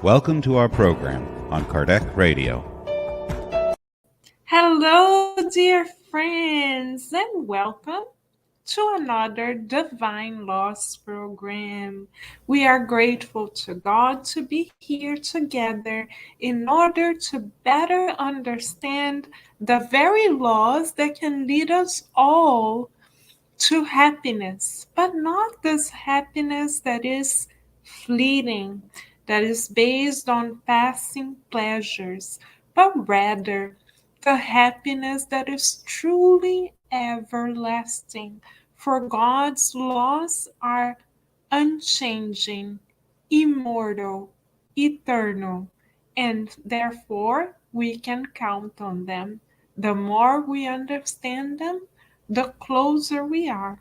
Welcome to our program on Kardec Radio. Hello, dear friends, and welcome to another Divine Lost program. We are grateful to God to be here together in order to better understand the very laws that can lead us all to happiness, but not this happiness that is fleeting, that is based on passing pleasures, but rather the happiness that is truly everlasting. For God's laws are unchanging, immortal, eternal, and therefore we can count on them. The more we understand them, the closer we are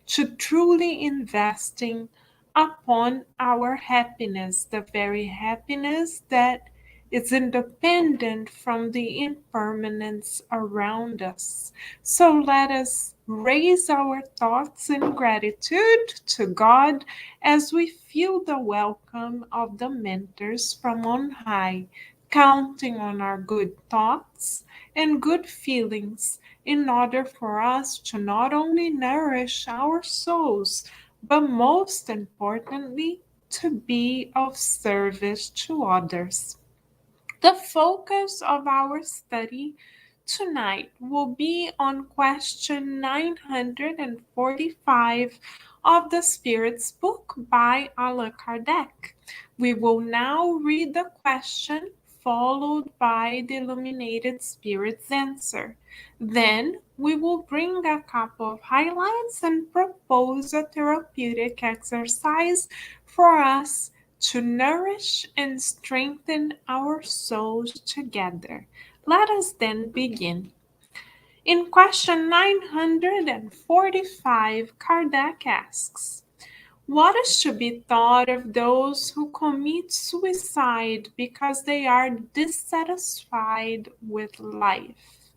to truly investing upon our happiness, the very happiness that is independent from the impermanence around us. So let us raise our thoughts in gratitude to God as we feel the welcome of the mentors from on high, counting on our good thoughts and good feelings in order for us to not only nourish our souls, but most importantly, to be of service to others. The focus of our study tonight will be on question 945 of the Spirit's Book by Allan Kardec. We will now read the question followed by the Illuminated Spirit's answer. Then we will bring a couple of highlights and propose a therapeutic exercise for us to nourish and strengthen our souls together. Let us then begin. In question 945, Kardec asks, what is to be thought of those who commit suicide because they are dissatisfied with life?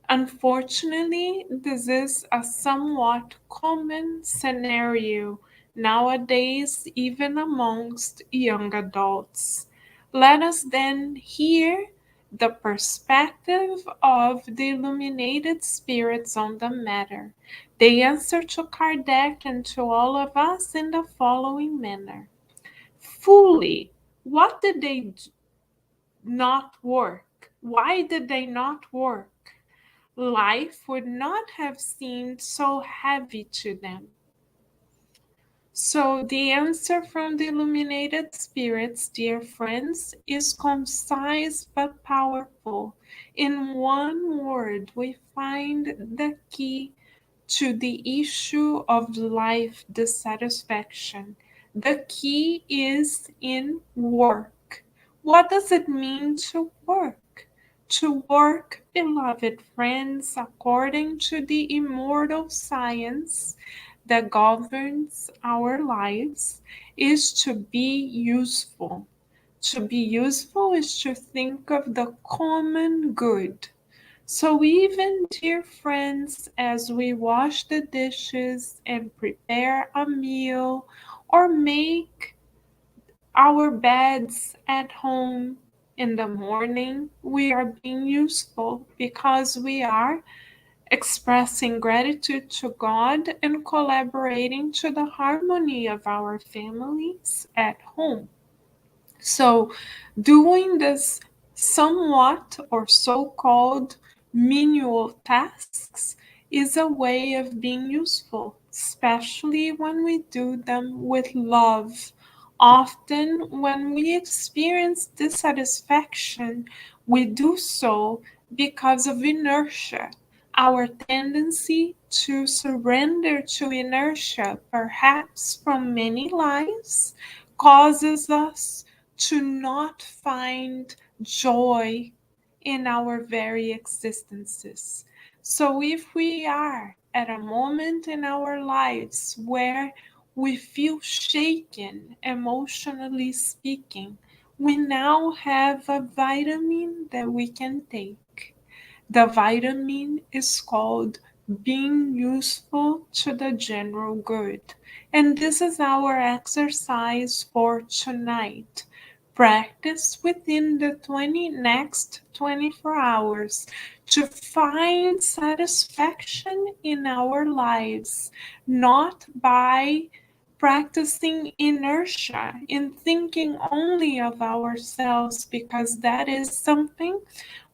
Unfortunately, this is a somewhat common scenario nowadays, even amongst young adults. Let us then hear the perspective of the illuminated spirits on the matter. They answer to Kardec and to all of us in the following manner. Fully, what did they not work? Why did they not work? Life would not have seemed so heavy to them. So, the answer from the illuminated spirits, dear friends, is concise but powerful. In one word, we find the key to the issue of life dissatisfaction. The key is in work. What does it mean to work? To work, beloved friends, according to the immortal science that governs our lives, is to be useful. To be useful is to think of the common good. So, even, dear friends, as we wash the dishes and prepare a meal or make our beds at home in the morning, we are being useful because we are expressing gratitude to God and collaborating to the harmony of our families at home. So, doing this somewhat or so called menial tasks is a way of being useful, especially when we do them with love. Often, when we experience dissatisfaction, we do so because of inertia. Our tendency to surrender to inertia, perhaps from many lives, causes us to not find joy in our very existences. So, if we are at a moment in our lives where we feel shaken, emotionally speaking, we now have a vitamin that we can take. The vitamin is called being useful to the general good. And this is our exercise for tonight. practice within the next 24 hours to find satisfaction in our lives, not by practicing inertia in thinking only of ourselves, because that is something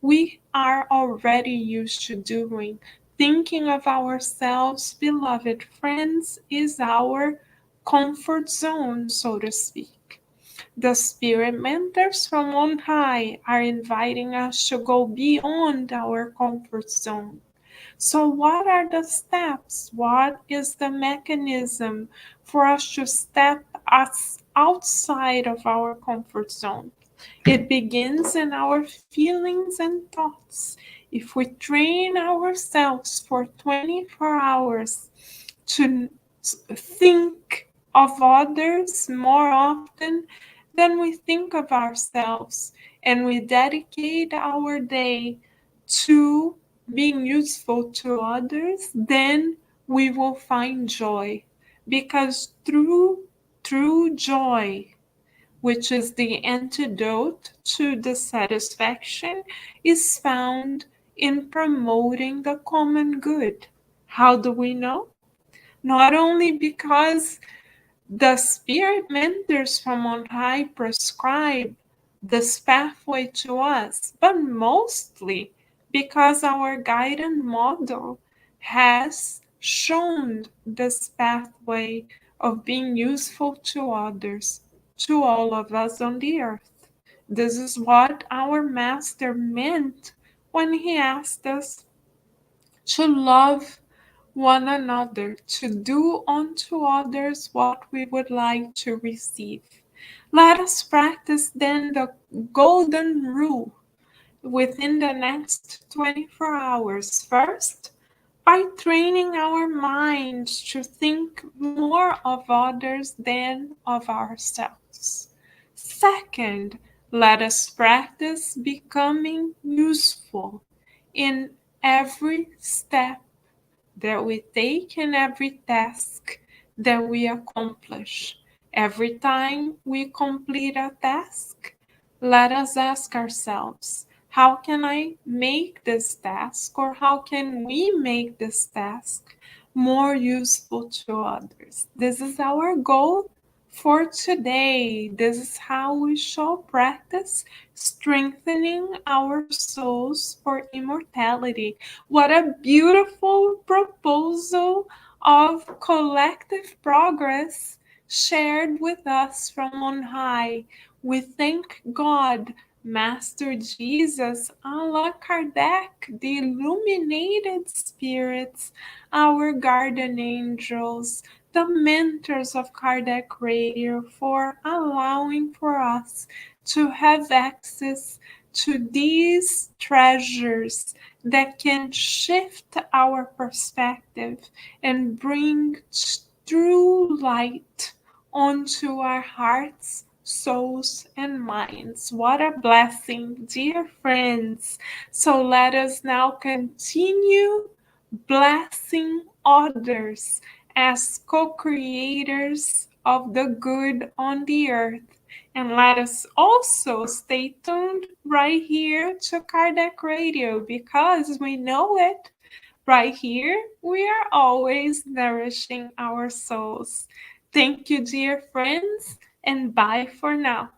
we are already used to doing. Thinking of ourselves, beloved friends, is our comfort zone, so to speak. The spirit mentors from on high are inviting us to go beyond our comfort zone. So, what are the steps? What is the mechanism for us to step us outside of our comfort zone? It begins in our feelings and thoughts. If we train ourselves for 24 hours to think of others more often than we think of ourselves, and we dedicate our day to being useful to others, then we will find joy. Because through true joy, which is the antidote to dissatisfaction, is found in promoting the common good. How do we know? Not only because the spirit mentors from on high prescribe this pathway to us, but mostly because our guidance model has shown this pathway of being useful to others, to all of us on the earth. This is what our master meant when he asked us to love one another, to do unto others what we would like to receive. Let us practice then the golden rule within the next 24 hours. First, by training our minds to think more of others than of ourselves. Second, let us practice becoming useful in every step that we take in every task that we accomplish. Every time we complete a task, let us ask ourselves, how can I make this task, or how can we make this task more useful to others? This is our goal for today. This is how we shall practice strengthening our souls for immortality. What a beautiful proposal of collective progress shared with us from on high. We thank God, Master Jesus, Allan Kardec, the illuminated spirits, our guardian angels, the mentors of Kardec Radio, for allowing for us to have access to these treasures that can shift our perspective and bring true light onto our hearts, souls, and minds. What a blessing, dear friends. So let us now continue blessing others as co-creators of the good on the earth. And let us also stay tuned right here to Kardec Radio, because we know it. Right here, we are always nourishing our souls. Thank you, dear friends, and bye for now.